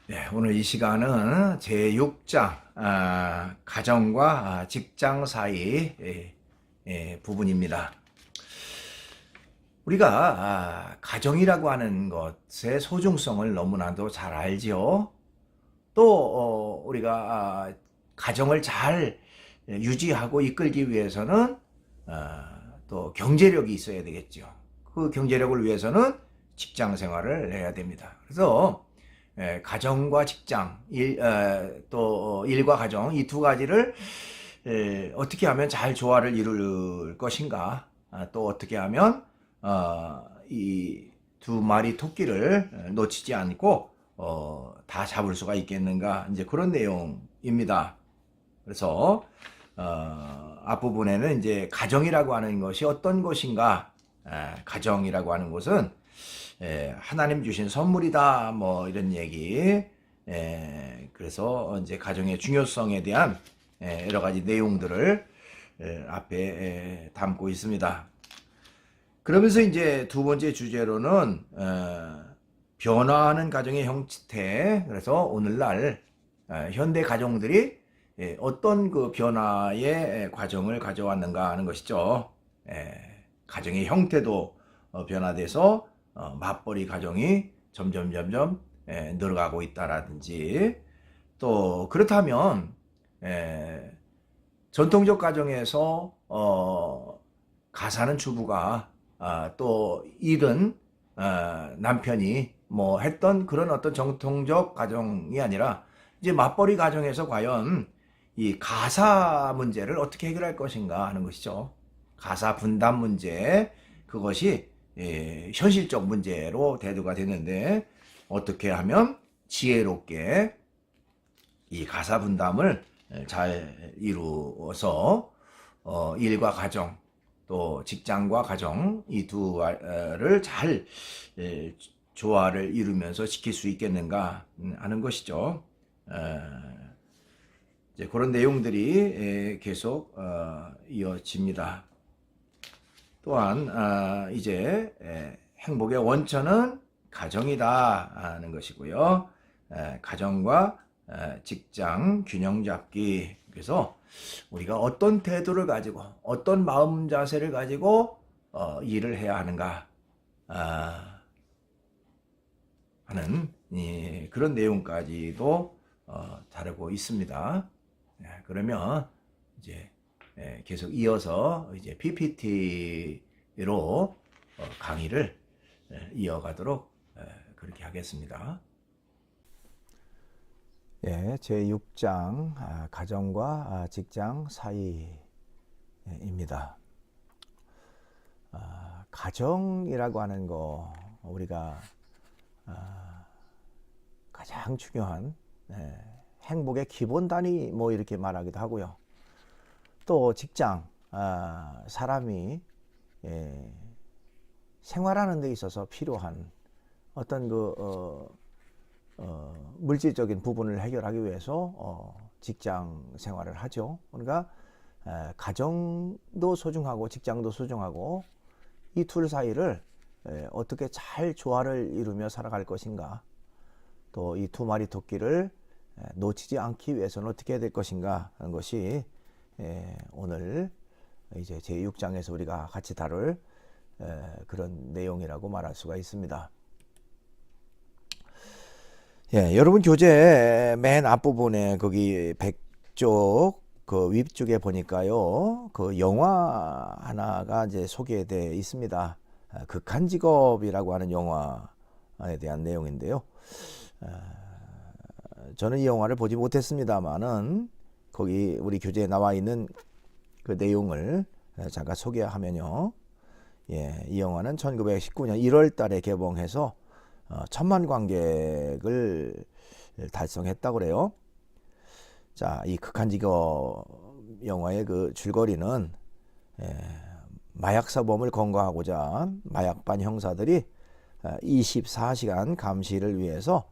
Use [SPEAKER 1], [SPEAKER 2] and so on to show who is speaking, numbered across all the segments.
[SPEAKER 1] 네, 오늘 이 시간은 제6장 가정과 직장 사이 부분입니다. 우리가 가정이라고 하는 것의 소중성을 너무나도 잘 알지요. 또 우리가 가정을 잘 유지하고 이끌기 위해서는 또 경제력이 있어야 되겠죠. 그 경제력을 위해서는 직장 생활을 해야 됩니다. 그래서 가정과 직장, 또 일과 가정 이 두 가지를 어떻게 하면 잘 조화를 이룰 것인가, 또 어떻게 하면 이 두 마리 토끼를 놓치지 않고 다 잡을 수가 있겠는가, 이제 그런 내용입니다. 그래서 앞부분에는 이제 가정이라고 하는 것이 어떤 것인가, 가정이라고 하는 것은 하나님 주신 선물이다, 뭐 이런 얘기. 그래서 이제 가정의 중요성에 대한 여러 가지 내용들을 앞에 담고 있습니다. 그러면서 이제 두 번째 주제로는 변화하는 가정의 형태. 그래서 오늘날 현대 가정들이 어떤 그 변화의 과정을 가져왔는가 하는 것이죠. 가정의 형태도 변화돼서 맞벌이 가정이 점점 늘어가고 있다라든지, 또 그렇다면 전통적 가정에서 가사는 주부가 또 일은 남편이 뭐 했던 그런 어떤 정통적 가정이 아니라, 이제 맞벌이 가정에서 과연 이 가사 문제를 어떻게 해결할 것인가 하는 것이죠. 가사 분담 문제, 그것이 현실적 문제로 대두가 되는데, 어떻게 하면 지혜롭게 이 가사 분담을 잘 이루어서 일과 가정, 또 직장과 가정 이 두를 잘 조화를 이루면서 지킬 수 있겠는가 하는 것이죠. 이제 그런 내용들이 계속 이어집니다. 또한 이제 행복의 원천은 가정이다 하는 것이고요. 가정과 직장 균형 잡기. 그래서 우리가 어떤 태도를 가지고 어떤 마음 자세를 가지고 일을 해야 하는가 하는 그런 내용까지도 다루고 있습니다. 그러면 이제 계속 이어서 이제 PPT로 강의를 이어가도록 그렇게 하겠습니다. 예, 제6장 가정과 직장 사이입니다. 가정이라고 하는 거, 우리가 가장 중요한 행복의 기본 단위 뭐 이렇게 말하기도 하고요. 또 직장, 사람이 생활하는 데 있어서 필요한 어떤 그 물질적인 부분을 해결하기 위해서 직장 생활을 하죠. 그러니까 가정도 소중하고 직장도 소중하고, 이 둘 사이를 어떻게 잘 조화를 이루며 살아갈 것인가, 또 이 두 마리 토끼를 놓치지 않기 위해서는 어떻게 해야 될 것인가 하는 것이 오늘 이제 제6장에서 우리가 같이 다룰 그런 내용이라고 말할 수가 있습니다. 예, 여러분 교재 맨 앞부분에 거기 100쪽 그 윗쪽에 보니까요, 그 영화 하나가 이제 소개되어 있습니다. 극한 직업이라고 하는 영화에 대한 내용인데요. 저는 이 영화를 보지 못했습니다만은 거기 우리 교재에 나와 있는 그 내용을 잠깐 소개하면요. 예, 이 영화는 1919년 1월 달에 개봉해서 1000만 관객을 달성했다고 그래요. 자, 이 극한 직업 영화의 그 줄거리는 마약 사범을 검거하고자 마약반 형사들이 24시간 감시를 위해서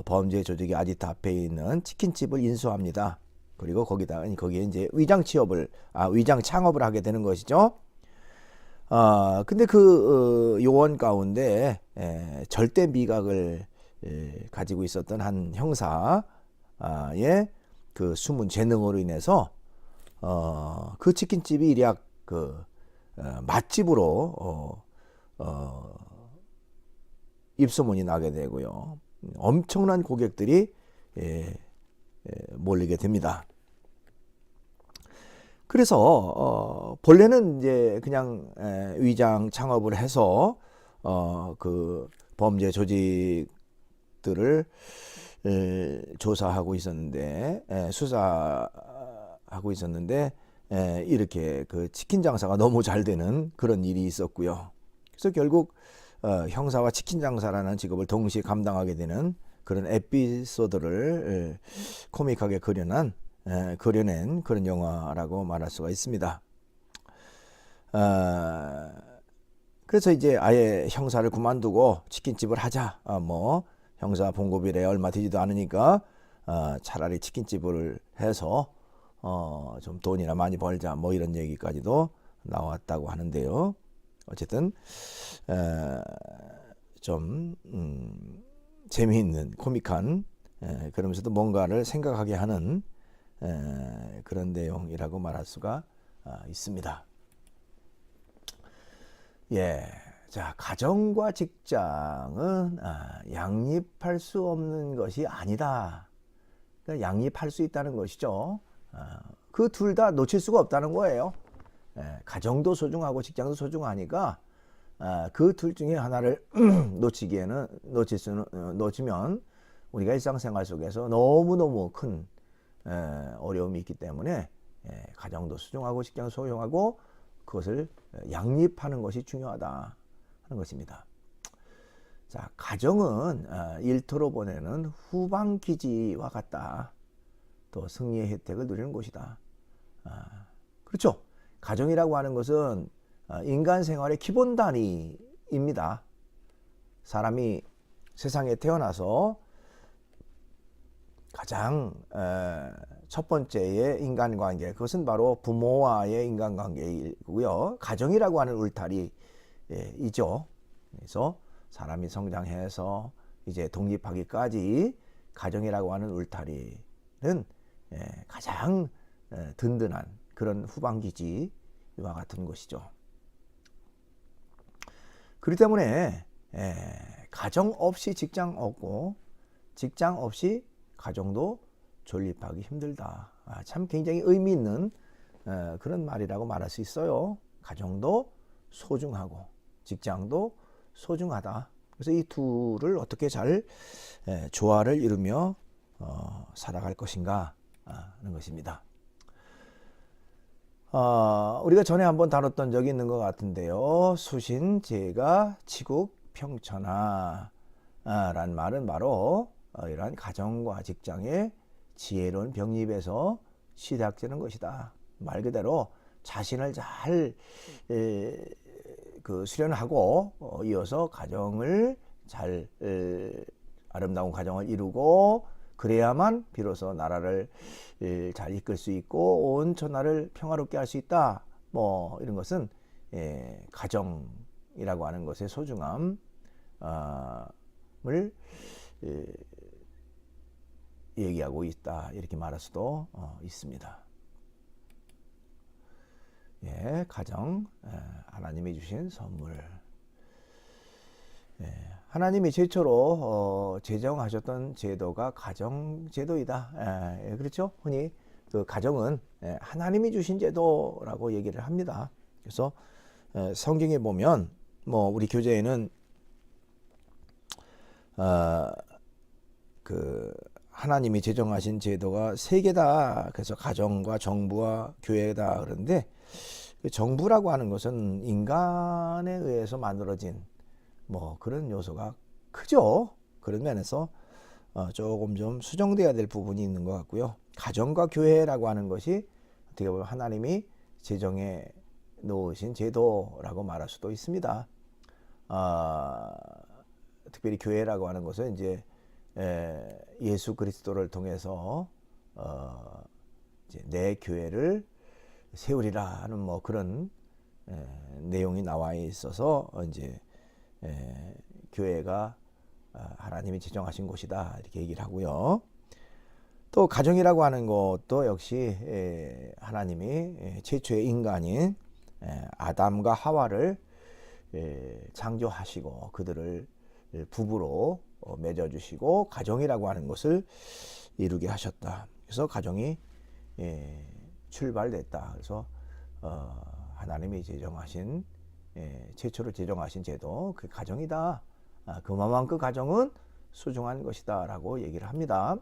[SPEAKER 1] 범죄 조직이 아지트 앞에 있는 치킨집을 인수합니다. 그리고 거기에 이제 위장 창업을 하게 되는 것이죠. 근데 그 요원 가운데 절대 미각을 가지고 있었던 한 형사의 그 숨은 재능으로 인해서 그 치킨집이 일약 그 맛집으로 입소문이 나게 되고요. 엄청난 고객들이 몰리게 됩니다. 그래서 본래는 이제 그냥 위장 창업을 해서 그 범죄 조직들을 조사하고 있었는데 수사하고 있었는데 이렇게 그 치킨 장사가 너무 잘 되는 그런 일이 있었고요. 그래서 결국 형사와 치킨 장사라는 직업을 동시에 감당하게 되는 그런 에피소드를 코믹하게 그려낸 그런 영화라고 말할 수가 있습니다. 그래서 이제 아예 형사를 그만두고 치킨집을 하자. 뭐 형사 봉급일에 얼마 되지도 않으니까 차라리 치킨집을 해서 좀 돈이나 많이 벌자. 뭐 이런 얘기까지도 나왔다고 하는데요. 어쨌든 좀 재미있는 코믹한 그러면서도 뭔가를 생각하게 하는 그런 내용이라고 말할 수가 있습니다. 예, 자, 가정과 직장은 양립할 수 없는 것이 아니다. 그러니까 양립할 수 있다는 것이죠. 그 둘 다 놓칠 수가 없다는 거예요. 가정도 소중하고 직장도 소중하니까 그 둘 중에 하나를 놓치면 우리가 일상생활 속에서 너무너무 큰 어려움이 있기 때문에 가정도 소중하고 직장도 소중하고 그것을 양립하는 것이 중요하다 하는 것입니다. 자, 가정은 일터로 보내는 후방기지와 같다. 또 승리의 혜택을 누리는 곳이다. 그렇죠. 가정이라고 하는 것은 인간 생활의 기본 단위입니다. 사람이 세상에 태어나서 가장 첫 번째의 인간관계, 그것은 바로 부모와의 인간관계이고요. 가정이라고 하는 울타리이죠. 그래서 사람이 성장해서 이제 독립하기까지 가정이라고 하는 울타리는 가장 든든한 그런 후방기지와 같은 것이죠. 그렇기 때문에 가정 없이 직장 없고 직장 없이 가정도 존립하기 힘들다. 참 굉장히 의미 있는 그런 말이라고 말할 수 있어요. 가정도 소중하고 직장도 소중하다. 그래서 이 둘을 어떻게 잘 조화를 이루며 살아갈 것인가 하는 것입니다. 우리가 전에 한번 다뤘던 적이 있는 것 같은데요. 수신, 제가, 치국, 평천하 라는 말은 바로 이러한 가정과 직장의 지혜로운 병립에서 시작되는 것이다. 말 그대로 자신을 잘 수련하고 이어서 가정을 잘 아름다운 가정을 이루고 그래야만 비로소 나라를 잘 이끌 수 있고 온 천하를 평화롭게 할 수 있다. 뭐 이런 것은 가정이라고 하는 것의 소중함을 얘기하고 있다. 이렇게 말할 수도 있습니다. 예, 가정, 하나님이 주신 선물. 하나님이 최초로 제정하셨던 제도가 가정제도이다. 그렇죠? 흔히 그 가정은 하나님이 주신 제도라고 얘기를 합니다. 그래서 성경에 보면 뭐 우리 교재에는 그 하나님이 제정하신 제도가 세 개다. 그래서 가정과 정부와 교회다. 그런데 정부라고 하는 것은 인간에 의해서 만들어진 뭐 그런 요소가 크죠. 그런 면에서 조금 좀 수정돼야 될 부분이 있는 것 같고요. 가정과 교회라고 하는 것이 어떻게 보면 하나님이 제정해 놓으신 제도라고 말할 수도 있습니다. 특별히 교회라고 하는 것은 이제 예수 그리스도를 통해서 이제 내 교회를 세우리라 하는 뭐 그런 내용이 나와 있어서 이제 교회가 하나님이 지정하신 곳이다 이렇게 얘기를 하고요. 또 가정이라고 하는 것도 역시 하나님이 최초의 인간인 아담과 하와를 창조하시고 그들을 부부로 맺어주시고 가정이라고 하는 것을 이루게 하셨다. 그래서 가정이 출발됐다. 그래서 하나님이 제정하신 최초로 제정하신 제도 그 가정이다. 그만큼 그 가정은 소중한 것이다 라고 얘기를 합니다.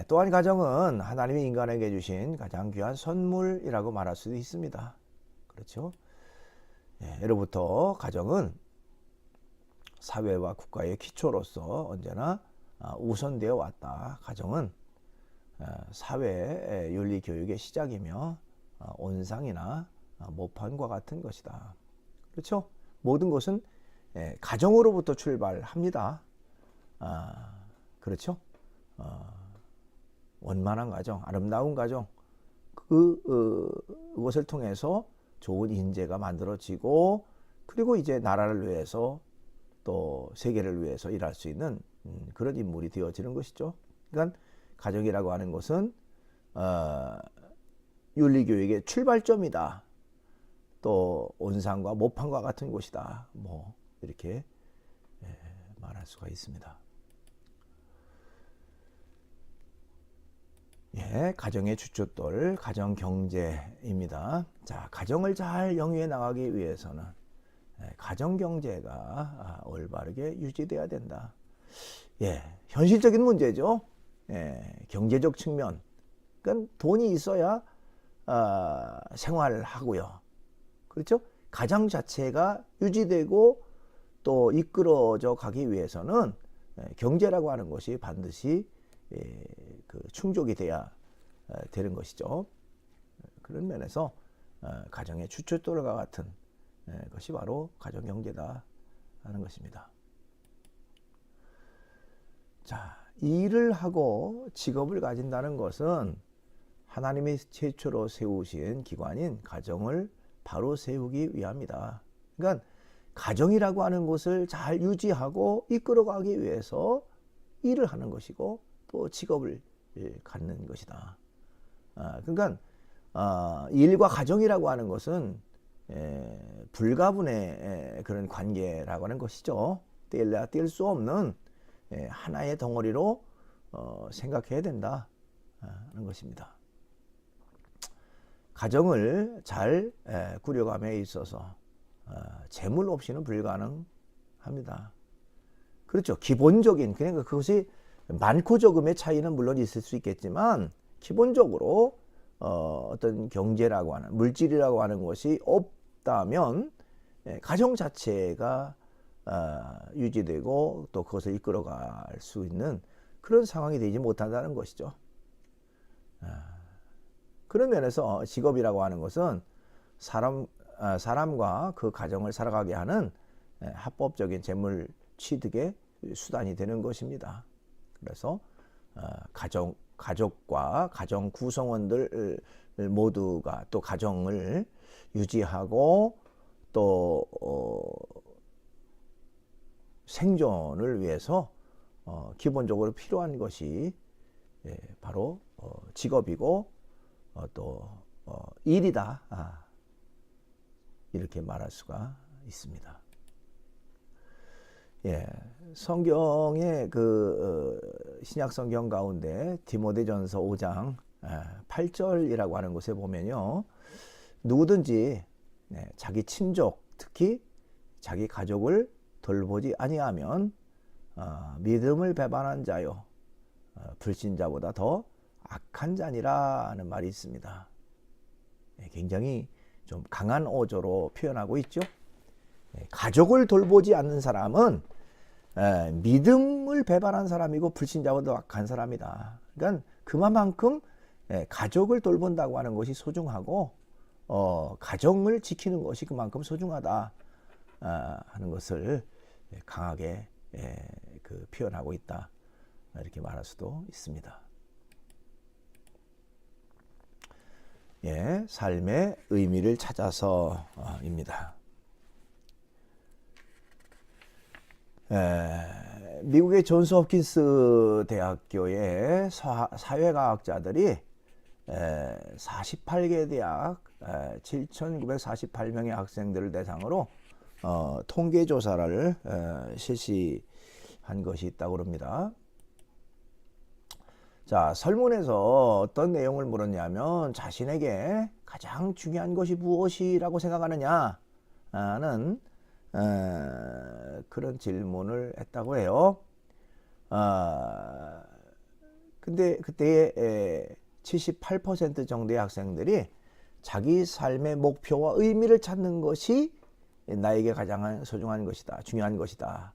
[SPEAKER 1] 또한 가정은 하나님이 인간에게 주신 가장 귀한 선물이라고 말할 수도 있습니다. 그렇죠? 예로부터 가정은 사회와 국가의 기초로서 언제나 우선되어 왔다. 가정은 사회 윤리 교육의 시작이며 온상이나 모판과 같은 것이다. 그렇죠? 모든 것은 가정으로부터 출발합니다. 그렇죠? 원만한 가정, 아름다운 가정, 그것을 통해서 좋은 인재가 만들어지고 그리고 이제 나라를 위해서 또 세계를 위해서 일할 수 있는 그런 인물이 되어지는 것이죠. 그러니까 가정이라고 하는 것은 윤리교육의 출발점이다. 또 온상과 모판과 같은 곳이다. 뭐 이렇게 말할 수가 있습니다. 가정의 주춧돌, 가정 경제입니다. 자, 가정을 잘 영위해 나가기 위해서는 가정 경제가 올바르게 유지돼야 된다. 현실적인 문제죠. 경제적 측면. 그러니까 돈이 있어야 생활을 하고요. 그렇죠? 가정 자체가 유지되고 또 이끌어져 가기 위해서는 경제라고 하는 것이 반드시 그 충족이 돼야 되는 것이죠. 그런 면에서 가정의 주춧돌과 같은 것이 바로 가정 경제다 하는 것입니다. 자, 일을 하고 직업을 가진다는 것은 하나님이 최초로 세우신 기관인 가정을 바로 세우기 위함이다. 그러니까 가정이라고 하는 것을 잘 유지하고 이끌어가기 위해서 일을 하는 것이고 또 직업을 갖는 것이다. 그러니까 일과 가정이라고 하는 것은 불가분의 그런 관계라고 하는 것이죠. 뗄래야 뗄 수 없는 하나의 덩어리로 생각해야 된다 하는 것입니다. 가정을 잘 꾸려감에 있어서 재물 없이는 불가능합니다. 그렇죠. 기본적인 그러니까 그것이 많고 적음의 차이는 물론 있을 수 있겠지만 기본적으로 어떤 경제라고 하는 물질이라고 하는 것이 없다면 가정 자체가 유지되고 또 그것을 이끌어갈 수 있는 그런 상황이 되지 못한다는 것이죠. 그런 면에서 직업이라고 하는 것은 사람과 그 가정을 살아가게 하는 합법적인 재물 취득의 수단이 되는 것입니다. 그래서 가족과 가정 구성원들 모두가 또 가정을 유지하고 또 생존을 위해서 기본적으로 필요한 것이 바로 직업이고 또 일이다 이렇게 말할 수가 있습니다. 성경의 그 신약 성경 가운데 디모데전서 5장 8절이라고 하는 곳에 보면요, 누구든지 자기 친족 특히 자기 가족을 돌보지 아니하면 믿음을 배반한 자요 불신자보다 더 악한 자니라 하는 말이 있습니다. 굉장히 좀 강한 어조로 표현하고 있죠. 가족을 돌보지 않는 사람은 믿음을 배반한 사람이고 불신자보다 악한 사람이다. 그러니까 그만큼 가족을 돌본다고 하는 것이 소중하고 가정을 지키는 것이 그만큼 소중하다 하는 것을 강하게 그 표현하고 있다 이렇게 말할 수도 있습니다. 삶의 의미를 찾아서입니다. 미국의 존스 홉킨스 대학교의 사회과학자들이 48개 대학 7,948명의 학생들을 대상으로 통계 조사를 실시한 것이 있다고 합니다. 자, 설문에서 어떤 내용을 물었냐면 자신에게 가장 중요한 것이 무엇이라고 생각하느냐 하는 그런 질문을 했다고 해요. 근데 그때에 78% 정도의 학생들이 자기 삶의 목표와 의미를 찾는 것이 나에게 가장 소중한 것이다, 중요한 것이다.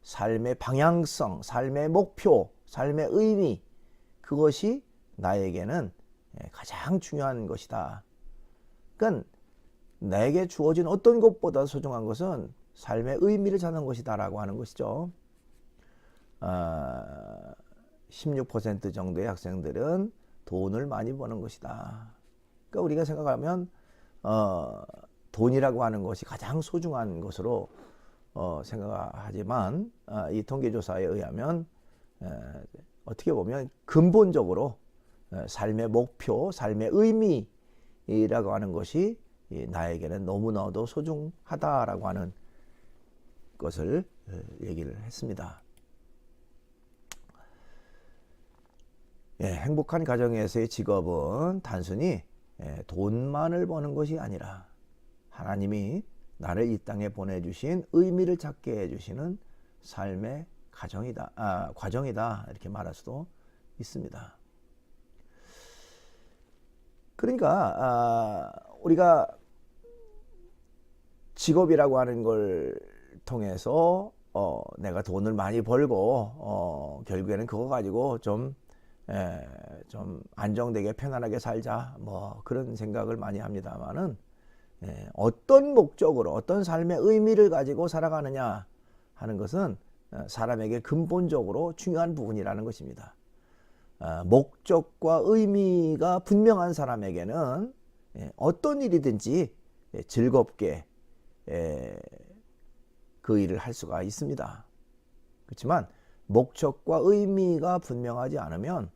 [SPEAKER 1] 삶의 방향성, 삶의 목표, 삶의 의미, 그것이 나에게는 가장 중요한 것이다. 그러니까 나에게 주어진 어떤 것보다 소중한 것은 삶의 의미를 찾는 것이다 라고 하는 것이죠. 16% 정도의 학생들은 돈을 많이 버는 것이다. 그러니까 우리가 생각하면 돈이라고 하는 것이 가장 소중한 것으로 생각하지만 이 통계조사에 의하면 어떻게 보면 근본적으로 삶의 목표, 삶의 의미라고 하는 것이 나에게는 너무나도 소중하다라고 하는 것을 얘기를 했습니다. 행복한 가정에서의 직업은 단순히 돈만을 버는 것이 아니라 하나님이 나를 이 땅에 보내주신 의미를 찾게 해주시는 삶의 과정이다 이렇게 말할 수도 있습니다. 그러니까 우리가 직업이라고 하는 걸 통해서 내가 돈을 많이 벌고 결국에는 그거 가지고 좀 안정되게 편안하게 살자 뭐 그런 생각을 많이 합니다만은 어떤 목적으로 어떤 삶의 의미를 가지고 살아가느냐 하는 것은 사람에게 근본적으로 중요한 부분이라는 것입니다. 목적과 의미가 분명한 사람에게는 어떤 일이든지 즐겁게 그 일을 할 수가 있습니다. 그렇지만 목적과 의미가 분명하지 않으면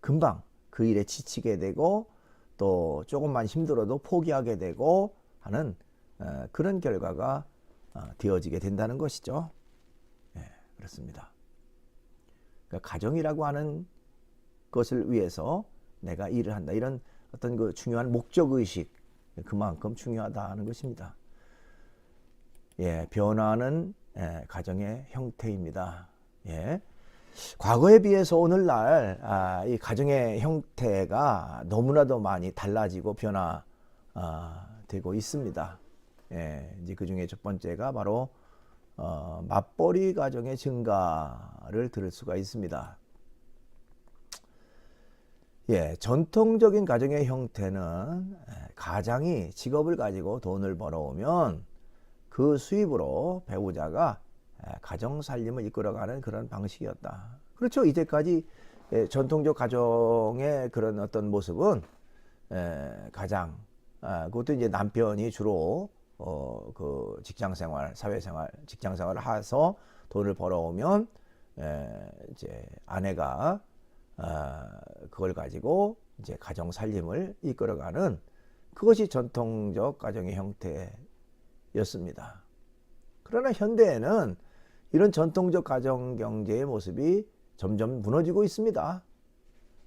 [SPEAKER 1] 금방 그 일에 지치게 되고 또 조금만 힘들어도 포기하게 되고 하는 그런 결과가 되어지게 된다는 것이죠. 그렇습니다. 그러니까 가정이라고 하는 것을 위해서 내가 일을 한다. 이런 어떤 그 중요한 목적의식 그만큼 중요하다는 것입니다. 변화는 가정의 형태입니다. 과거에 비해서 오늘날 이 가정의 형태가 너무나도 많이 달라지고 변화되고 있습니다. 이제 그 중에 첫 번째가 바로 맞벌이 가정의 증가를 들을 수가 있습니다. 전통적인 가정의 형태는 가장이 직업을 가지고 돈을 벌어오면 그 수입으로 배우자가 가정 살림을 이끌어가는 그런 방식이었다. 그렇죠. 이제까지 전통적 가정의 그런 어떤 모습은 가장 그것도 이제 남편이 주로 그 직장생활, 사회생활, 직장생활을 해서 돈을 벌어오면 이제 아내가 그걸 가지고 이제 가정 살림을 이끌어가는 그것이 전통적 가정의 형태였습니다. 그러나 현대에는 이런 전통적 가정 경제의 모습이 점점 무너지고 있습니다.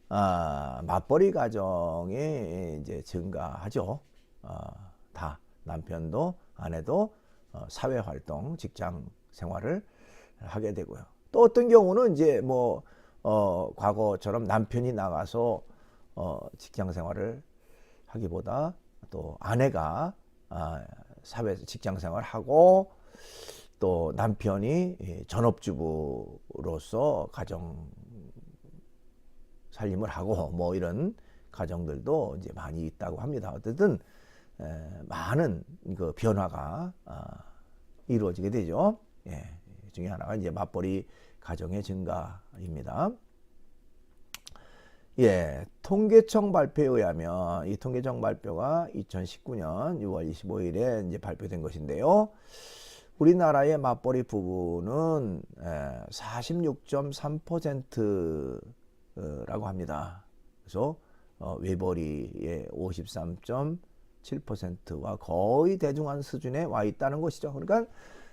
[SPEAKER 1] 맞벌이 가정이 이제 증가하죠. 다 남편도 아내도 사회 활동, 직장 생활을 하게 되고요. 또 어떤 경우는 이제 뭐 과거처럼 남편이 나가서 직장 생활을 하기보다 또 아내가 사회 직장 생활을 하고 또 남편이 전업주부로서 가정 살림을 하고 뭐 이런 가정들도 이제 많이 있다고 합니다. 어쨌든 많은 그 변화가 이루어지게 되죠. 중에 하나가 이제 맞벌이 가정의 증가입니다. 통계청 발표에 의하면 이 통계청 발표가 2019년 6월 25일에 이제 발표된 것인데요. 우리나라의 맞벌이 부부는 46.3%라고 합니다. 그래서 외벌이의 53.7%와 거의 대중한 수준에 와 있다는 것이죠. 그러니까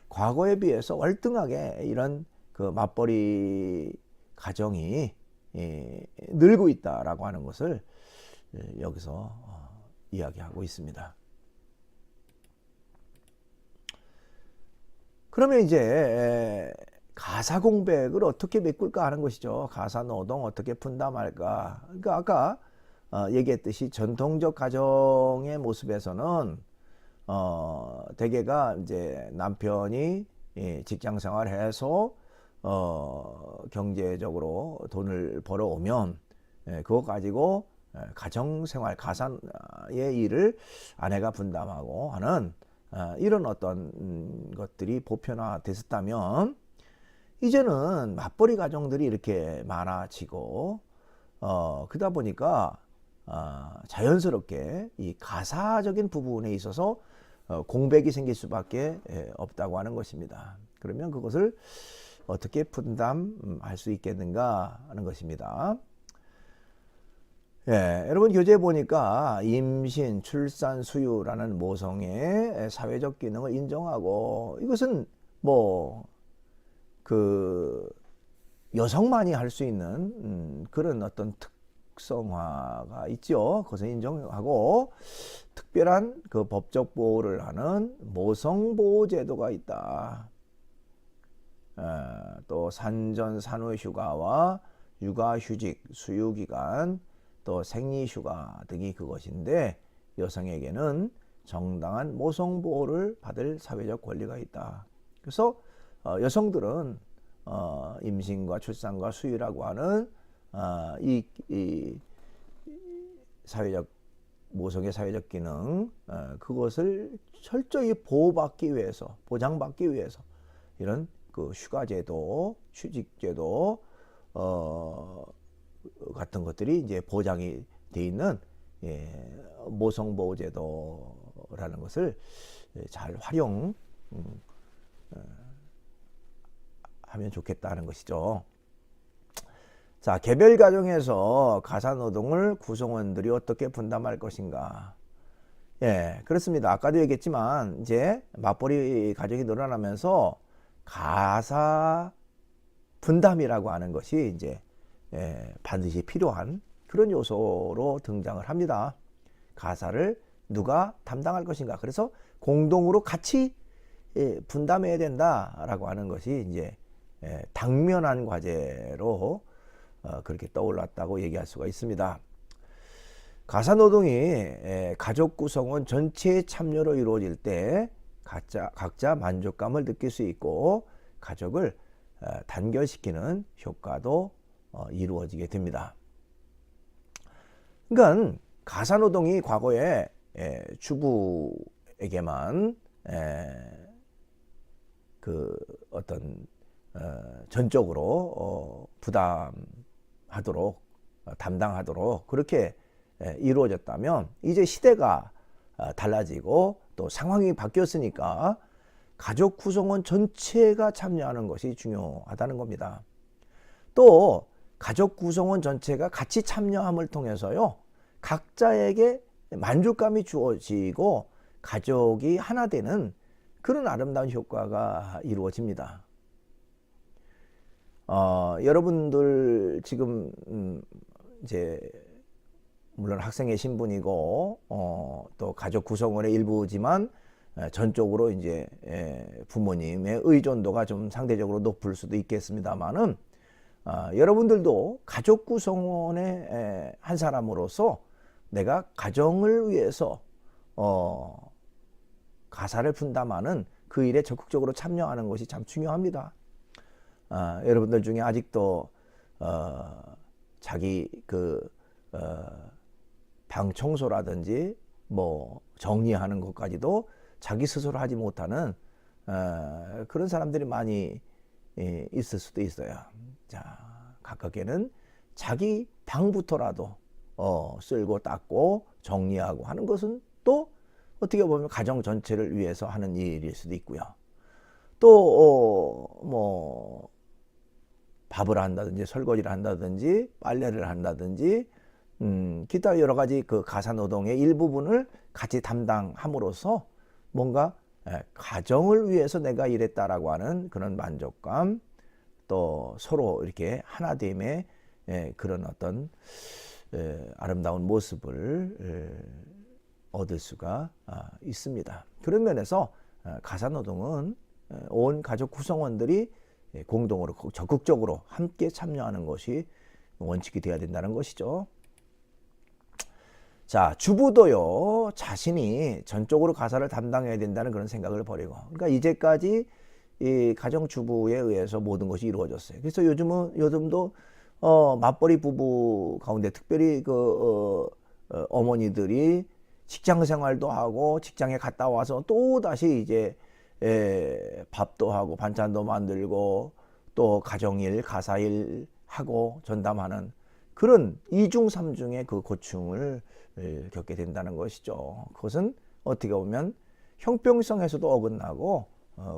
[SPEAKER 1] 과거에 비해서 월등하게 이런 그 맞벌이 가정이 늘고 있다라고 하는 것을 여기서 이야기하고 있습니다. 그러면 이제 가사 공백을 어떻게 메꿀까 하는 것이죠. 가사 노동 어떻게 분담할까. 그러니까 아까 얘기했듯이 전통적 가정의 모습에서는 대개가 이제 남편이 직장 생활해서 경제적으로 돈을 벌어오면 그거 가지고 가정생활 가사의 일을 아내가 분담하고 하는 이런 어떤 것들이 보편화됐었다면 이제는 맞벌이 가정들이 이렇게 많아지고 그러다 보니까 자연스럽게 이 가사적인 부분에 있어서 공백이 생길 수밖에 없다고 하는 것입니다. 그러면 그것을 어떻게 분담할 수 있겠는가 하는 것입니다. 여러분 교재에 보니까 임신, 출산, 수유라는 모성의 사회적 기능을 인정하고 이것은 뭐 그 여성만이 할 수 있는 그런 어떤 특성화가 있죠. 그것을 인정하고 특별한 그 법적 보호를 하는 모성보호제도가 있다. 또 산전 산후휴가와 육아휴직, 수유기간, 또 생리휴가 등이 그것인데 여성에게는 정당한 모성보호를 받을 사회적 권리가 있다. 그래서 여성들은 임신과 출산과 수유라고 하는 이 사회적 모성의 사회적 기능 그것을 철저히 보호받기 위해서 보장받기 위해서 이런 그 휴가제도, 휴직제도 같은 것들이 이제 보장이 돼 있는 모성보호제도라는 것을 잘 활용 하면 좋겠다는 것이죠. 자, 개별 가정에서 가사노동을 구성원들이 어떻게 분담할 것인가. 그렇습니다. 아까도 얘기했지만 이제 맞벌이 가정이 늘어나면서 가사 분담이라고 하는 것이 이제 반드시 필요한 그런 요소로 등장을 합니다. 가사를 누가 담당할 것인가. 그래서 공동으로 같이 분담해야 된다라고 하는 것이 이제 당면한 과제로 그렇게 떠올랐다고 얘기할 수가 있습니다. 가사노동이 가족 구성원 전체의 참여로 이루어질 때 각자 만족감을 느낄 수 있고 가족을 단결시키는 효과도 이루어지게 됩니다. 그러니까 가사노동이 과거에 주부에게만 그 어떤 전적으로 부담하도록 담당하도록 그렇게 이루어졌다면 이제 시대가 달라지고 또 상황이 바뀌었으니까 가족 구성원 전체가 참여하는 것이 중요하다는 겁니다. 또 가족 구성원 전체가 같이 참여함을 통해서요 각자에게 만족감이 주어지고 가족이 하나 되는 그런 아름다운 효과가 이루어집니다. 여러분들 지금 이제 물론 학생의 신분이고 또 가족 구성원의 일부지만 전적으로 이제 부모님의 의존도가 좀 상대적으로 높을 수도 있겠습니다만은 여러분들도 가족 구성원의 한 사람으로서 내가 가정을 위해서 가사를 분담하는 그 일에 적극적으로 참여하는 것이 참 중요합니다. 여러분들 중에 아직도 자기 방 청소라든지 뭐 정리하는 것까지도 자기 스스로 하지 못하는 그런 사람들이 많이 있을 수도 있어요. 자, 가깝게는 자기 방부터라도 쓸고 닦고 정리하고 하는 것은 또 어떻게 보면 가정 전체를 위해서 하는 일일 수도 있고요. 또 뭐 밥을 한다든지 설거지를 한다든지 빨래를 한다든지 기타 여러 가지 그 가사 노동의 일부분을 같이 담당함으로써 뭔가 가정을 위해서 내가 일했다라고 하는 그런 만족감, 또 서로 이렇게 하나됨의 그런 어떤 아름다운 모습을 얻을 수가 있습니다. 그런 면에서 가사 노동은 온 가족 구성원들이 공동으로 적극적으로 함께 참여하는 것이 원칙이 되어야 된다는 것이죠. 자, 주부도요, 자신이 전적으로 가사를 담당해야 된다는 그런 생각을 버리고, 그러니까 이제까지 이 가정주부에 의해서 모든 것이 이루어졌어요. 그래서 요즘도 맞벌이 부부 가운데 특별히 어머니들이 직장 생활도 하고 직장에 갔다 와서 또 다시 이제 밥도 하고 반찬도 만들고 또 가정일, 가사일 하고 전담하는 그런 이중삼중의 그 고충을 겪게 된다는 것이죠. 그것은 어떻게 보면 형평성에서도 어긋나고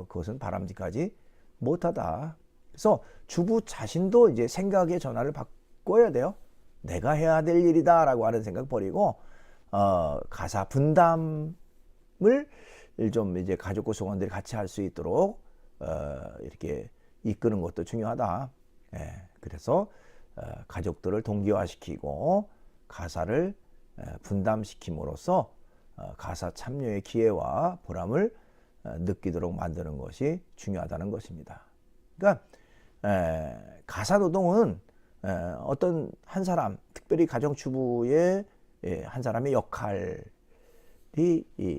[SPEAKER 1] 그것은 바람직하지 못하다. 그래서 주부 자신도 이제 생각의 전환을 바꿔야 돼요. 내가 해야 될 일이다라고 하는 생각 버리고 가사 분담을 좀 이제 가족 구성원들이 같이 할 수 있도록 이렇게 이끄는 것도 중요하다. 그래서 가족들을 동기화시키고 가사를 분담시킴으로써 가사 참여의 기회와 보람을 느끼도록 만드는 것이 중요하다는 것입니다. 그러니까 가사 노동은 어떤 한 사람, 특별히 가정주부의 한 사람의 역할이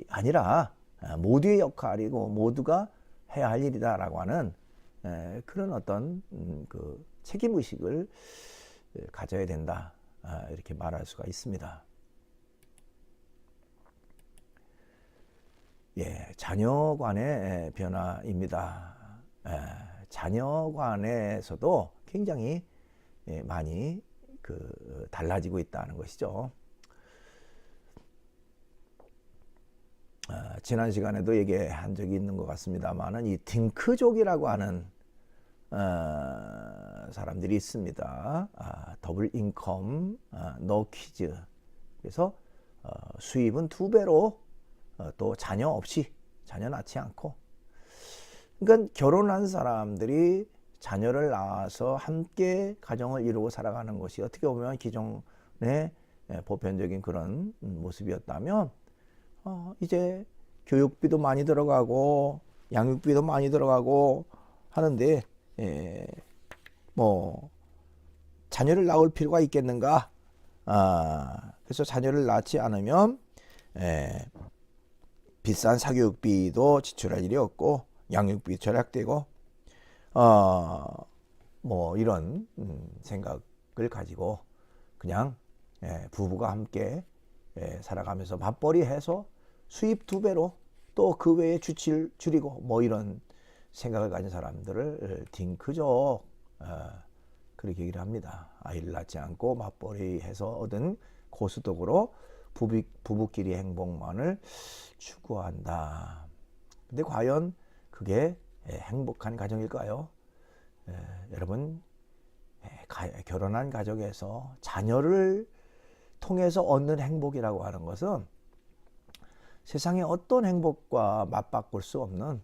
[SPEAKER 1] 아니라 모두의 역할이고 모두가 해야 할 일이다라고 하는 그런 어떤 그 책임의식을 가져야 된다, 이렇게 말할 수가 있습니다. 자녀 간의 변화입니다. 자녀 간에서도 굉장히 많이 달라지고 있다는 것이죠. 지난 시간에도 얘기한 적이 있는 것 같습니다만은 이 딩크족이라고 하는 사람들이 있습니다. 더블 인컴, 노 키즈. 그래서 수입은 2배로 또 자녀 없이, 자녀 낳지 않고, 그러니까 결혼한 사람들이 자녀를 낳아서 함께 가정을 이루고 살아가는 것이 어떻게 보면 기존의 보편적인 그런 모습이었다면 이제 교육비도 많이 들어가고 양육비도 많이 들어가고 하는데 뭐 자녀를 낳을 필요가 있겠는가? 그래서 자녀를 낳지 않으면 비싼 사교육비도 지출할 일이 없고 양육비 절약되고 뭐 이런 생각을 가지고 그냥 부부가 함께 살아가면서 맞벌이 해서 수입 2배로 또 그 외에 지출 줄이고 뭐 이런 생각을 가진 사람들을 딩크족, 그렇게 얘기를 합니다. 아이를 낳지 않고 맞벌이 해서 얻은 고소득으로 부부끼리 행복만을 추구한다. 근데 과연 그게 행복한 가정일까요? 여러분, 결혼한 가정에서 자녀를 통해서 얻는 행복이라고 하는 것은 세상의 어떤 행복과 맞바꿀 수 없는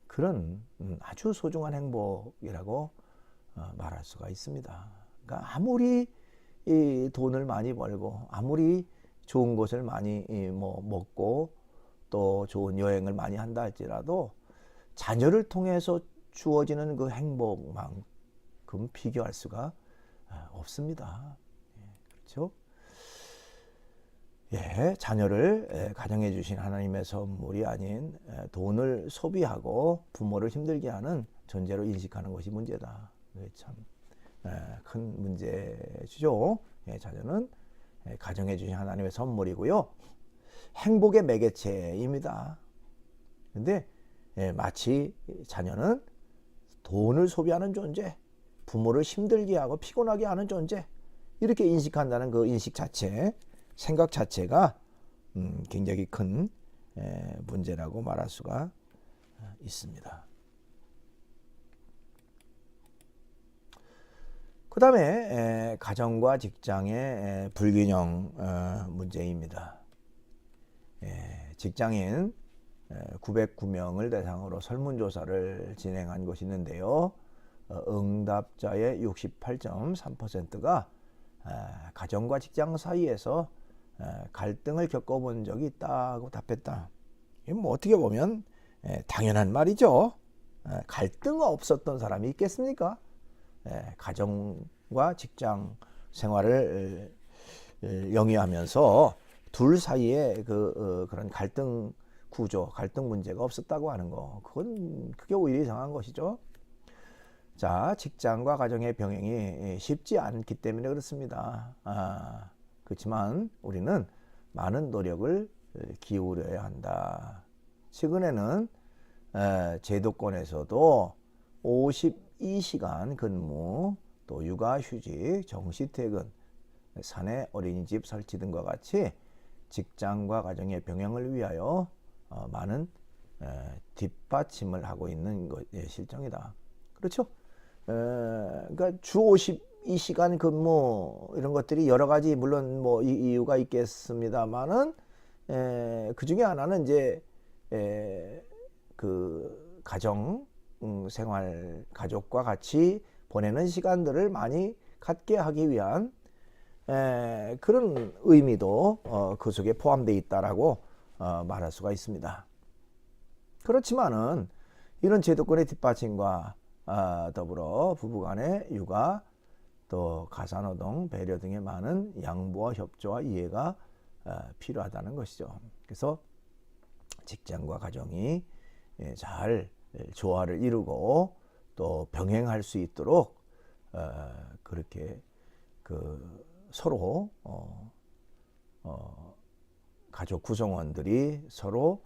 [SPEAKER 1] 그런 아주 소중한 행복이라고 말할 수가 있습니다. 그러니까 아무리 돈을 많이 벌고 아무리 좋은 것을 많이 먹고 또 좋은 여행을 많이 한다 할지라도 자녀를 통해서 주어지는 그 행복만큼 비교할 수가 없습니다. 그렇죠? 자녀를 가정해 주신 하나님의 선물이 아닌 돈을 소비하고 부모를 힘들게 하는 존재로 인식하는 것이 문제다. 참 큰 문제죠. 자녀는 가정해 주신 하나님의 선물이고요. 행복의 매개체입니다. 근데 마치 자녀는 돈을 소비하는 존재, 부모를 힘들게 하고 피곤하게 하는 존재, 이렇게 인식한다는 그 인식 자체, 생각 자체가 굉장히 큰 문제라고 말할 수가 있습니다. 그 다음에 가정과 직장의 불균형 문제입니다. 직장인 909명을 대상으로 설문조사를 진행한 것이 있는데요. 응답자의 68.3%가 가정과 직장 사이에서 갈등을 겪어본 적이 있다고 답했다. 뭐 어떻게 보면 당연한 말이죠. 갈등 없었던 사람이 있겠습니까? 가정과 직장 생활을 영위하면서 둘 사이에 그런 갈등 구조, 갈등 문제가 없었다고 하는 거, 그게 오히려 이상한 것이죠. 자, 직장과 가정의 병행이 쉽지 않기 때문에 그렇습니다. 그렇지만 우리는 많은 노력을 기울여야 한다. 최근에는 제도권에서도 52시간 근무, 또 육아휴직, 정시퇴근, 사내 어린이집 설치 등과 같이 직장과 가정의 병행을 위하여 많은 뒷받침을 하고 있는 것의 실정이다. 그렇죠? 그러니까 주 52시간 근무 이런 것들이 여러 가지 물론 뭐 이유가 있겠습니다만은 그 중에 하나는 이제 그 가정 생활 가족과 같이 보내는 시간들을 많이 갖게 하기 위한 그런 의미도 그 속에 포함되어 있다라고 말할 수가 있습니다. 그렇지만은 이런 제도권의 뒷받침과 더불어 부부간의 육아 또 가사노동 배려 등의 많은 양보와 협조와 이해가 필요하다는 것이죠. 그래서 직장과 가정이 잘 조화를 이루고 또 병행할 수 있도록 그렇게 서로 가족 구성원들이 서로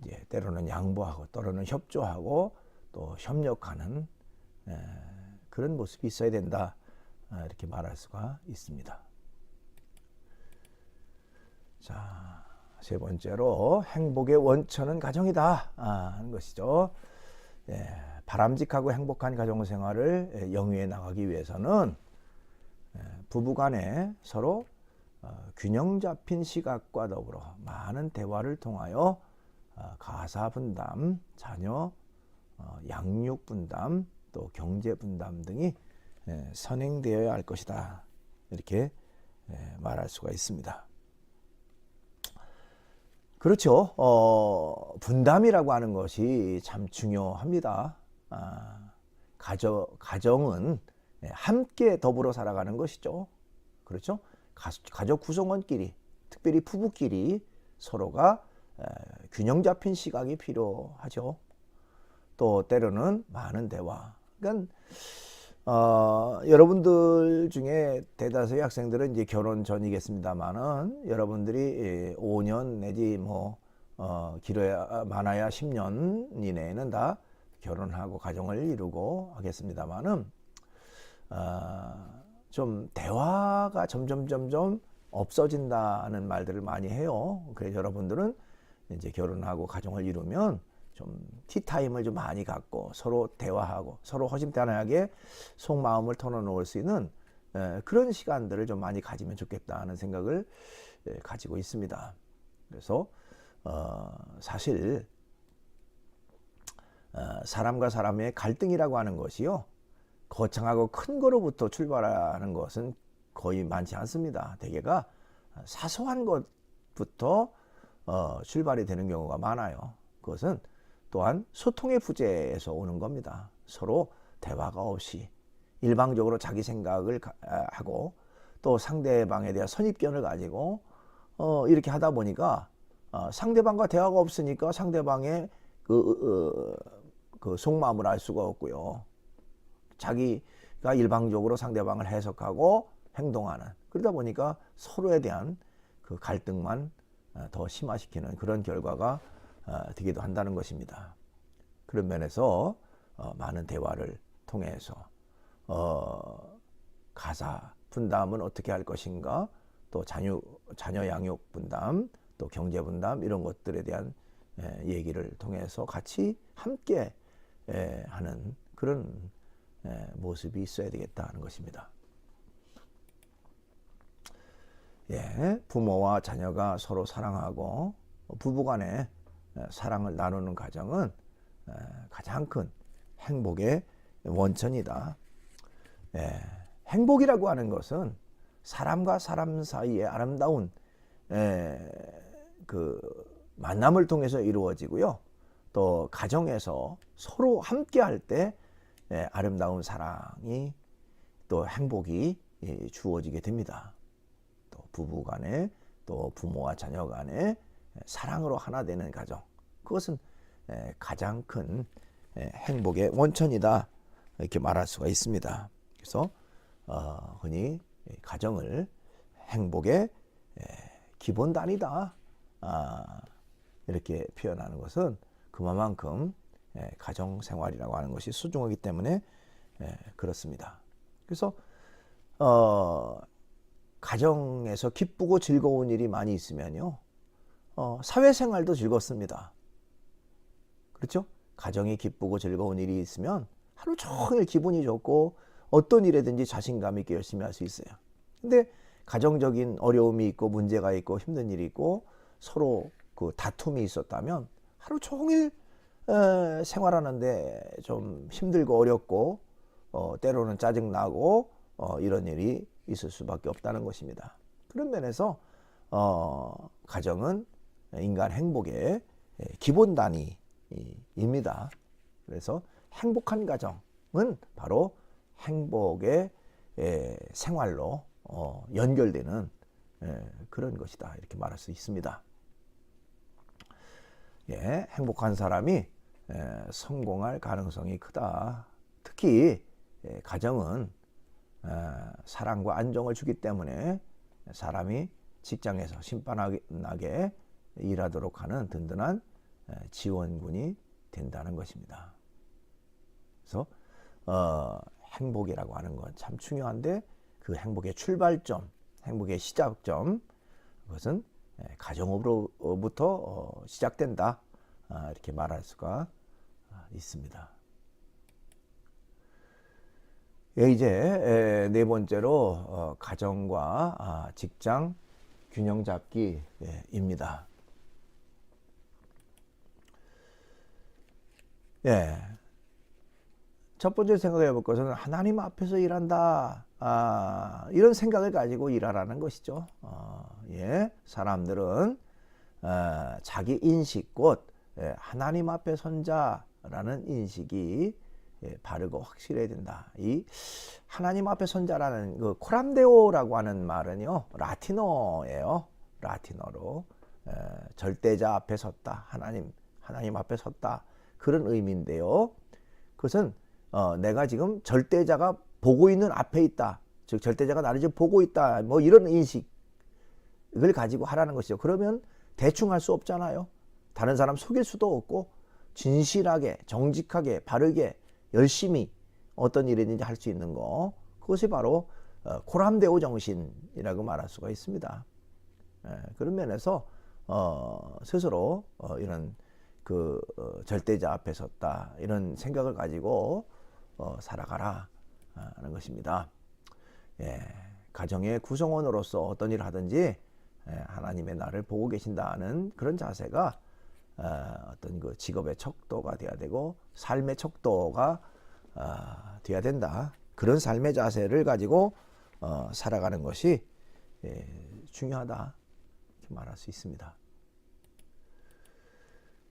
[SPEAKER 1] 이제 때로는 양보하고 때로는 협조하고 또 협력하는 그런 모습이 있어야 된다, 이렇게 말할 수가 있습니다. 자, 세 번째로 행복의 원천은 가정이다 하는 것이죠. 바람직하고 행복한 가정생활을 영위해 나가기 위해서는 부부간에 서로 균형 잡힌 시각과 더불어 많은 대화를 통하여 가사 분담, 자녀 양육 분담, 또 경제 분담 등이 선행되어야 할 것이다, 이렇게 말할 수가 있습니다. 그렇죠. 분담이라고 하는 것이 참 중요합니다. 가정은 함께 더불어 살아가는 것이죠. 그렇죠. 가족 구성원끼리, 특별히 부부끼리 서로가 균형 잡힌 시각이 필요하죠. 또 때로는 많은 대화. 그러니까 여러분들 중에 대다수의 학생들은 이제 결혼 전이겠습니다만은 여러분들이 5년 내지 길어야 많아야 10년 이내에는 다 결혼하고 가정을 이루고 하겠습니다만은 좀 대화가 점점 없어진다는 말들을 많이 해요. 그래서 여러분들은 이제 결혼하고 가정을 이루면 좀 티타임을 좀 많이 갖고 서로 대화하고 서로 허심탄회하게 속마음을 털어놓을 수 있는 그런 시간들을 좀 많이 가지면 좋겠다는 생각을 가지고 있습니다. 그래서 사실 사람과 사람의 갈등이라고 하는 것이요, 거창하고 큰 거로부터 출발하는 것은 거의 많지 않습니다. 대개가 사소한 것부터 출발이 되는 경우가 많아요. 그것은 또한 소통의 부재에서 오는 겁니다. 서로 대화가 없이 일방적으로 자기 생각을 하고 또 상대방에 대한 선입견을 가지고 이렇게 하다 보니까 상대방과 대화가 없으니까 상대방의 그 속마음을 알 수가 없고요. 자기가 일방적으로 상대방을 해석하고 행동하는, 그러다 보니까 서로에 대한 그 갈등만 더 심화시키는 그런 결과가 되기도 한다는 것입니다. 그런 면에서 많은 대화를 통해서 가사 분담은 어떻게 할 것인가, 또 자녀 양육 분담, 또 경제 분담, 이런 것들에 대한 얘기를 통해서 같이 함께 하는 그런 모습이 있어야 되겠다 하는 것입니다. 예, 부모와 자녀가 서로 사랑하고 부부간에 사랑을 나누는 가정은 가장 큰 행복의 원천이다. 예, 행복이라고 하는 것은 사람과 사람 사이의 아름다운 그 만남을 통해서 이루어지고요. 또 가정에서 서로 함께 할 때 아름다운 사랑이 또 행복이 주어지게 됩니다. 또 부부 간에 또 부모와 자녀 간에 사랑으로 하나 되는 가정, 그것은 가장 큰 행복의 원천이다, 이렇게 말할 수가 있습니다. 그래서 흔히 가정을 행복의 기본 단위다, 이렇게 표현하는 것은 그만큼 가정 생활이라고 하는 것이 소중하기 때문에 그렇습니다. 그래서 가정에서 기쁘고 즐거운 일이 많이 있으면요, 사회생활도 즐겁습니다. 그렇죠? 가정이 기쁘고 즐거운 일이 있으면 하루 종일 기분이 좋고 어떤 일에든지 자신감 있게 열심히 할 수 있어요. 근데 가정적인 어려움이 있고 문제가 있고 힘든 일이 있고 서로 그 다툼이 있었다면 하루 종일 생활하는데 좀 힘들고 어렵고 때로는 짜증나고 이런 일이 있을 수밖에 없다는 것입니다. 그런 면에서 가정은 인간 행복의 기본 단위입니다. 그래서 행복한 가정은 바로 행복의 생활로 연결되는 그런 것이다, 이렇게 말할 수 있습니다. 예, 행복한 사람이 성공할 가능성이 크다. 특히 가정은 사랑과 안정을 주기 때문에 사람이 직장에서 신바나게 일하도록 하는 든든한 지원군이 된다는 것입니다. 그래서 행복이라고 하는 건 참 중요한데, 그 행복의 출발점, 행복의 시작점, 그것은 가정으로부터 시작된다, 이렇게 말할 수가 있습니다. 예, 이제 네 번째로 가정과 직장 균형 잡기입니다. 예, 첫 번째 생각해 볼 것은 하나님 앞에서 일한다, 이런 생각을 가지고 일하라는 것이죠. 예, 사람들은 자기 인식, 곧 하나님 앞에 선 자라는 인식이 바르고 확실해야 된다. 이 하나님 앞에 선 자라는 그 코람데오라고 하는 말은요, 라틴어예요. 라틴어로 절대자 앞에 섰다, 하나님 앞에 섰다, 그런 의미인데요. 그것은 내가 지금 절대자가 보고 있는 앞에 있다, 즉 절대자가 나를 지금 보고 있다, 뭐 이런 인식을 가지고 하라는 것이죠. 그러면 대충 할 수 없잖아요. 다른 사람 속일 수도 없고 진실하게, 정직하게, 바르게, 열심히 어떤 일이든지 할 수 있는 거, 그것이 바로 코람데오 정신이라고 말할 수가 있습니다. 그런 면에서 스스로 이런 그 절대자 앞에 섰다, 이런 생각을 가지고 살아가라 하는 것입니다. 예, 가정의 구성원으로서 어떤 일을 하든지 하나님의 나를 보고 계신다는 그런 자세가 어떤 그 직업의 척도가 돼야 되고 삶의 척도가 돼야 된다. 그런 삶의 자세를 가지고 살아가는 것이 중요하다, 이렇게 말할 수 있습니다.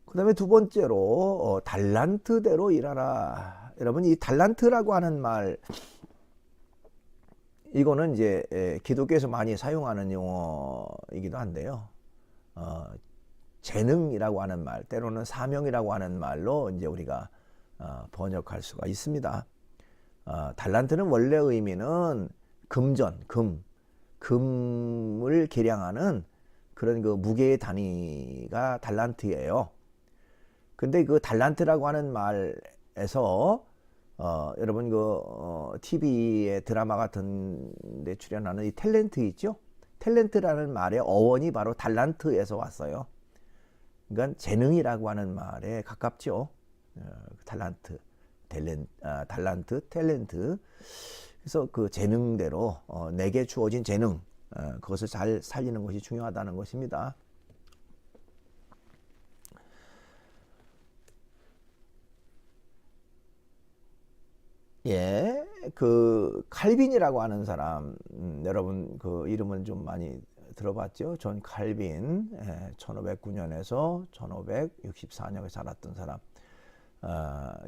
[SPEAKER 1] 그 다음에 두 번째로 달란트대로 일하라. 여러분, 이 달란트라고 하는 말, 이거는 이제 기독교에서 많이 사용하는 용어이기도 한데요. 재능이라고 하는 말, 때로는 사명이라고 하는 말로 이제 우리가 번역할 수가 있습니다. 달란트는 원래 의미는 금전, 금을 계량하는 그런 그 무게의 단위가 달란트예요. 근데 그 달란트라고 하는 말에서 여러분 그 TV의 드라마 같은 데 출연하는 이 탤런트 있죠? 탤런트라는 말의 어원이 바로 달란트에서 왔어요. 그러니까 재능이라고 하는 말에 가깝죠. 달란트, 탤런트. 그래서 그 재능대로 내게 주어진 재능, 그것을 잘 살리는 것이 중요하다는 것입니다. 예, 그 칼빈이라고 하는 사람, 여러분 그 이름은 좀 많이 들어봤죠? 존 칼빈, 1509년에서 1564년에 살았던 사람.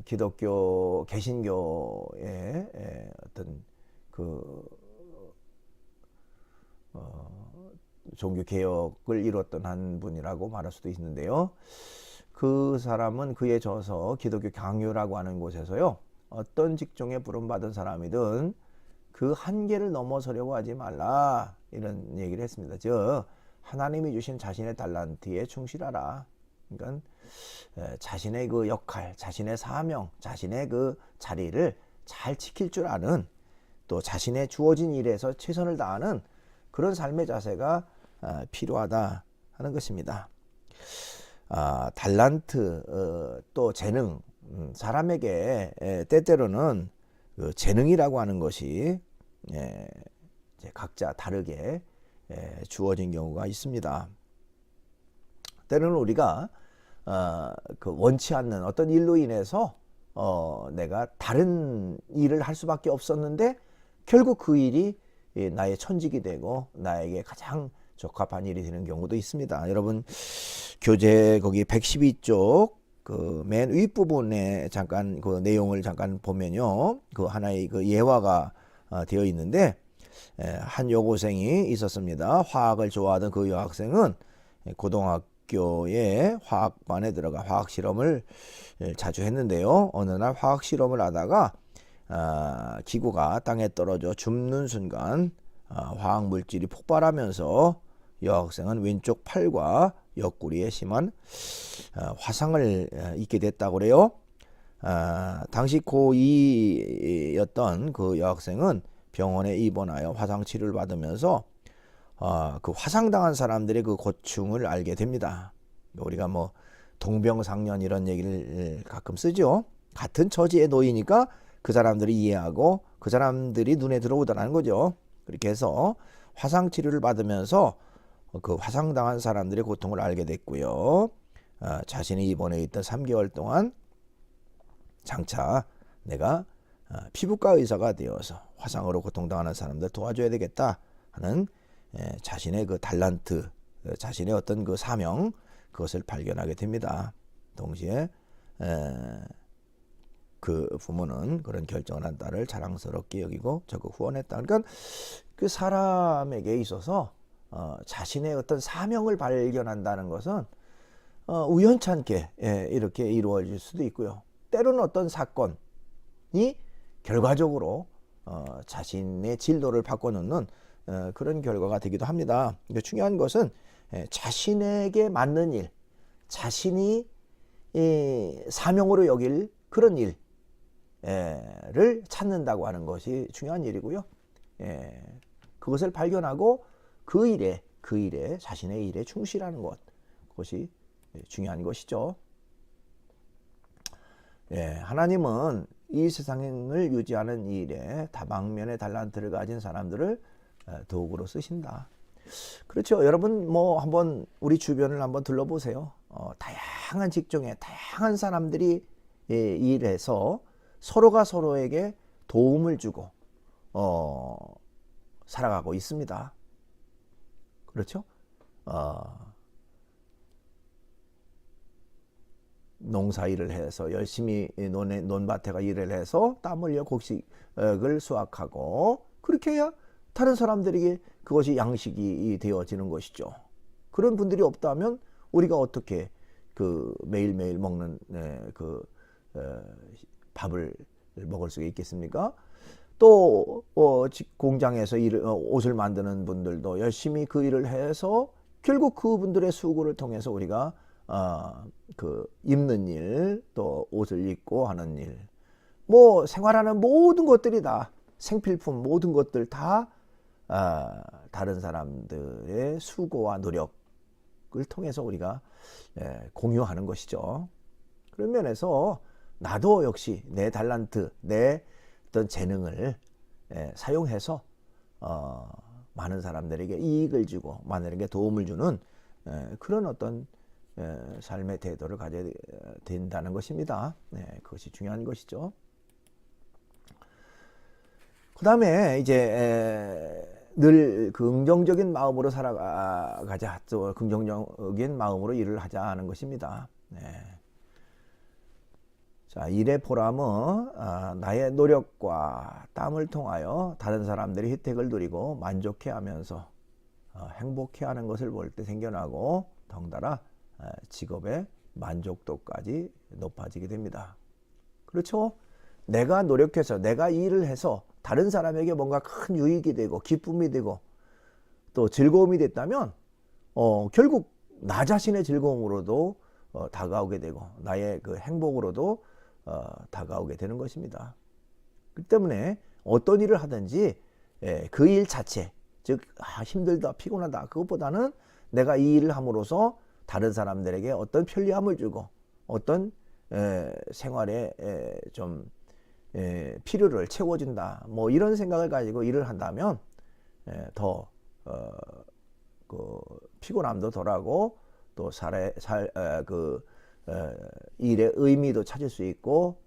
[SPEAKER 1] 기독교 개신교의 어떤 그 종교 개혁을 이뤘던 한 분이라고 말할 수도 있는데요. 그 사람은 그의 저서 기독교 강요라고 하는 곳에서요, 어떤 직종에 부름받은 사람이든 그 한계를 넘어서려고 하지 말라, 이런 얘기를 했습니다. 즉 하나님이 주신 자신의 달란트에 충실하라. 그러니까 자신의 그 역할, 자신의 사명, 자신의 그 자리를 잘 지킬 줄 아는, 또 자신의 주어진 일에서 최선을 다하는 그런 삶의 자세가 필요하다 하는 것입니다. 달란트, 또 재능, 사람에게 때때로는 그 재능이라고 하는 것이 이제 각자 다르게 주어진 경우가 있습니다. 때로는 우리가 그 원치 않는 어떤 일로 인해서 내가 다른 일을 할 수밖에 없었는데 결국 그 일이 나의 천직이 되고 나에게 가장 적합한 일이 되는 경우도 있습니다. 여러분 교재 거기 112쪽 그 맨 윗부분에 잠깐 그 내용을 잠깐 보면요, 그 하나의 그 예화가 되어 있는데, 한 여고생이 있었습니다. 화학을 좋아하던 그 여학생은 고등학교에 화학반에 들어가 화학 실험을 자주 했는데요. 어느 날 화학 실험을 하다가 기구가 땅에 떨어져 줍는 순간 화학 물질이 폭발하면서 여학생은 왼쪽 팔과 옆구리에 심한 화상을 입게 됐다고 그래요. 당시 고2였던 그 여학생은 병원에 입원하여 화상 치료를 받으면서 그 화상당한 사람들의 그 고충을 알게 됩니다. 우리가 뭐 동병상련 이런 얘기를 가끔 쓰죠. 같은 처지에 놓이니까 그 사람들이 이해하고 그 사람들이 눈에 들어오더라는 거죠. 그렇게 해서 화상 치료를 받으면서 그 화상당한 사람들의 고통을 알게 됐고요. 자신이 입원해 있던 3개월 동안 장차 내가 피부과 의사가 되어서 화상으로 고통당하는 사람들 도와줘야 되겠다 하는 자신의 그 달란트, 자신의 어떤 그 사명, 그것을 발견하게 됩니다. 동시에 그 부모는 그런 결정을 한 딸을 자랑스럽게 여기고 적극 후원했다. 그러니까 그 사람에게 있어서 자신의 어떤 사명을 발견한다는 것은 우연찮게 이렇게 이루어질 수도 있고요. 때로는 어떤 사건이 결과적으로 자신의 진로를 바꿔놓는 그런 결과가 되기도 합니다. 그러니까 중요한 것은 자신에게 맞는 일, 자신이 사명으로 여길 그런 일을 찾는다고 하는 것이 중요한 일이고요. 그것을 발견하고 그 일에 자신의 일에 충실하는 것, 그것이 중요한 것이죠. 하나님은 이 세상을 유지하는 일에 다방면의 달란트를 가진 사람들을 도구로 쓰신다. 그렇죠. 여러분 뭐 한번 우리 주변을 한번 둘러보세요. 다양한 직종에 다양한 사람들이 일해서 서로가 서로에게 도움을 주고 살아가고 있습니다. 그렇죠? 농사 일을 해서 열심히 논밭에가 일을 해서 땀 흘려 곡식을 수확하고 그렇게 해야 다른 사람들에게 그것이 양식이 되어지는 것이죠. 그런 분들이 없다면 우리가 어떻게 그 매일매일 먹는 그 밥을 먹을 수 있겠습니까? 또 공장에서 옷을 만드는 분들도 열심히 그 일을 해서 결국 그분들의 수고를 통해서 우리가 그 입는 일, 또 옷을 입고 하는 일, 뭐 생활하는 모든 것들이 다 생필품 모든 것들 다 다른 사람들의 수고와 노력을 통해서 우리가 공유하는 것이죠. 그런 면에서 나도 역시 내 달란트, 내 어떤 재능을 사용해서 많은 사람들에게 이익을 주고 많은 사람에게 도움을 주는 그런 어떤 삶의 태도를 가져야 된다는 것입니다. 그것이 중요한 것이죠. 그 다음에 이제 늘 긍정적인 마음으로 살아가자, 또 긍정적인 마음으로 일을 하자 하는 것입니다. 자, 일의 보람은 나의 노력과 땀을 통하여 다른 사람들이 혜택을 누리고 만족해하면서 행복해하는 것을 볼 때 생겨나고 덩달아 직업의 만족도까지 높아지게 됩니다. 그렇죠? 내가 노력해서 내가 일을 해서 다른 사람에게 뭔가 큰 유익이 되고 기쁨이 되고 또 즐거움이 됐다면 결국 나 자신의 즐거움으로도 다가오게 되고 나의 그 행복으로도 다가오게 되는 것입니다. 그 때문에 어떤 일을 하든지 그 일 자체, 즉 힘들다 피곤하다 그것보다는 내가 이 일을 함으로써 다른 사람들에게 어떤 편리함을 주고 어떤 생활에 좀 필요를 채워준다 뭐 이런 생각을 가지고 일을 한다면 더 그 피곤함도 덜하고 또 일의 의미도 찾을 수 있고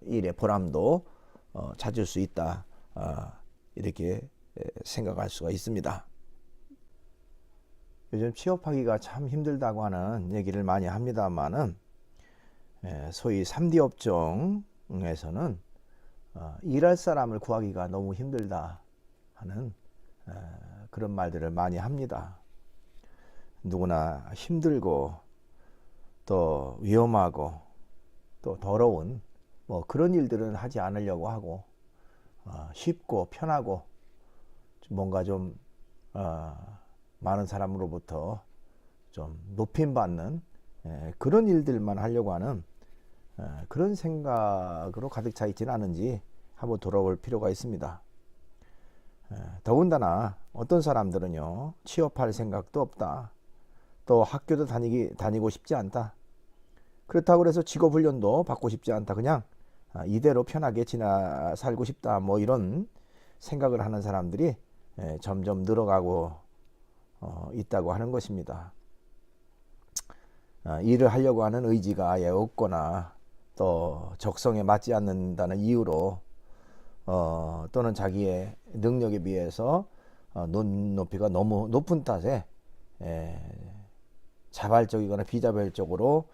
[SPEAKER 1] 일의 보람도 찾을 수 있다, 이렇게 생각할 수가 있습니다. 요즘 취업하기가 참 힘들다고 하는 얘기를 많이 합니다만은 소위 3D 업종에서는 일할 사람을 구하기가 너무 힘들다 하는 그런 말들을 많이 합니다. 누구나 힘들고 또 위험하고 또 더러운 뭐 그런 일들은 하지 않으려고 하고 쉽고 편하고 뭔가 좀 많은 사람으로부터 좀 높임받는 그런 일들만 하려고 하는 그런 생각으로 가득 차 있지는 않은지 한번 돌아볼 필요가 있습니다. 더군다나 어떤 사람들은요, 취업할 생각도 없다, 또 학교도 다니고 싶지 않다, 그렇다고 해서 직업훈련도 받고 싶지 않다, 그냥 이대로 편하게 살고 싶다, 뭐 이런 생각을 하는 사람들이 점점 늘어가고 있다고 하는 것입니다. 일을 하려고 하는 의지가 아예 없거나 또 적성에 맞지 않는다는 이유로 또는 자기의 능력에 비해서 눈높이가 너무 높은 탓에 자발적이거나 비자발적으로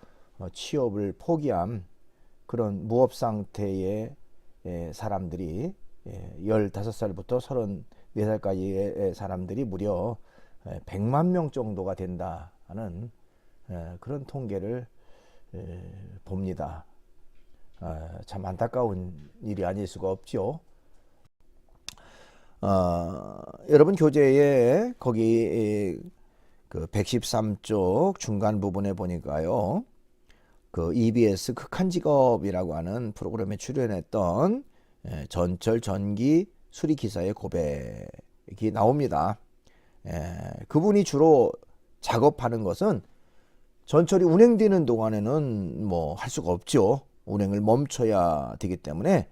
[SPEAKER 1] 취업을 포기한 그런 무업 상태의 사람들이 15살부터 34살까지의 사람들이 무려 100만 명 정도가 된다는 그런 통계를 봅니다. 참 안타까운 일이 아닐 수가 없죠. 여러분 교재에 거기 그 113쪽 중간 부분에 보니까요, 그 EBS 극한 직업이라고 하는 프로그램에 출연했던 전철 전기 수리 기사의 고백이 나옵니다. 그분이 주로 작업하는 것은 전철이 운행되는 동안에는 뭐 할 수가 없죠. 운행을 멈춰야 되기 때문에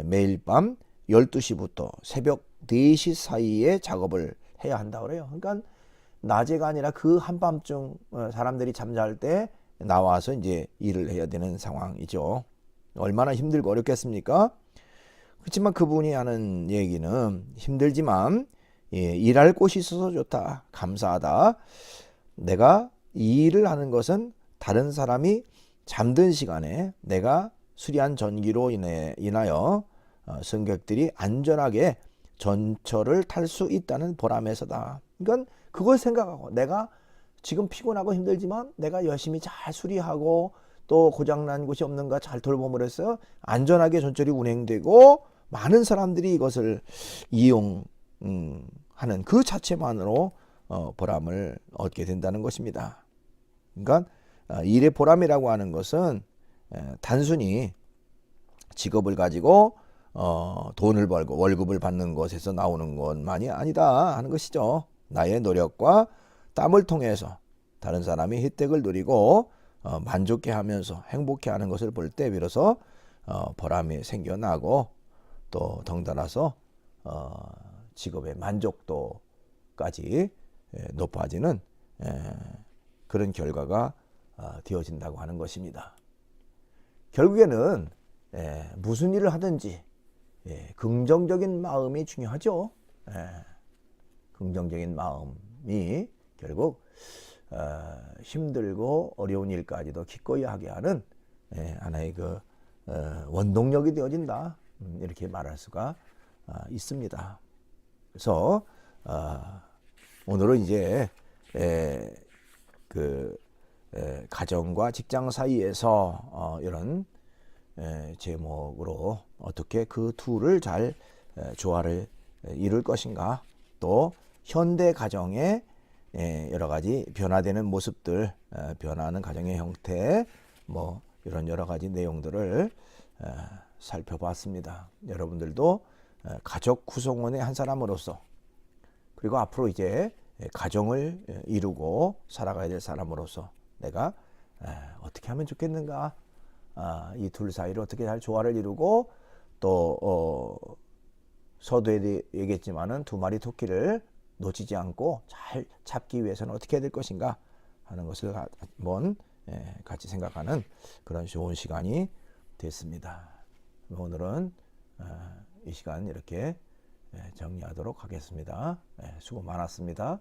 [SPEAKER 1] 매일 밤 12시부터 새벽 4시 사이에 작업을 해야 한다고 그래요. 그러니까 낮에가 아니라 그 한밤중 사람들이 잠잘 때 나와서 이제 일을 해야 되는 상황이죠. 얼마나 힘들고 어렵겠습니까? 그렇지만 그분이 하는 얘기는 힘들지만 일할 곳이 있어서 좋다, 감사하다. 내가 이 일을 하는 것은 다른 사람이 잠든 시간에 내가 수리한 전기로 인하여 승객들이 안전하게 전철을 탈 수 있다는 보람에서다. 그러니까 그걸 생각하고 내가 지금 피곤하고 힘들지만 내가 열심히 잘 수리하고 또 고장난 곳이 없는가 잘 돌봄을 해서 안전하게 전철이 운행되고 많은 사람들이 이것을 이용하는 그 자체만으로 보람을 얻게 된다는 것입니다. 그러니까 일의 보람이라고 하는 것은 단순히 직업을 가지고 돈을 벌고 월급을 받는 것에서 나오는 것만이 아니다 하는 것이죠. 나의 노력과 땀을 통해서 다른 사람이 혜택을 누리고 만족해하면서 행복해하는 것을 볼 때 비로소 보람이 생겨나고 또 덩달아서 직업의 만족도 까지 높아지는 그런 결과가 되어진다고 하는 것입니다. 결국에는 무슨 일을 하든지 긍정적인 마음이 중요하죠. 긍정적인 마음이 결국 힘들고 어려운 일까지도 기꺼이 하게 하는 하나의 그 원동력이 되어진다. 이렇게 말할 수가 있습니다. 그래서 오늘은 이제 가정과 직장 사이에서 이런 제목으로 어떻게 그 둘을 잘 조화를 이룰 것인가, 또 현대 가정의 여러 가지 변화되는 모습들, 변화하는 가정의 형태, 뭐 이런 여러 가지 내용들을 살펴봤습니다. 여러분들도 가족 구성원의 한 사람으로서, 그리고 앞으로 이제 가정을 이루고 살아가야 될 사람으로서 내가 어떻게 하면 좋겠는가, 이 둘 사이를 어떻게 잘 조화를 이루고, 또 서두에 얘기했지만은 두 마리 토끼를 놓치지 않고 잘 잡기 위해서는 어떻게 해야 될 것인가 하는 것을 한번 같이 생각하는 그런 좋은 시간이 됐습니다. 오늘은 이 시간 이렇게 정리하도록 하겠습니다. 수고 많았습니다.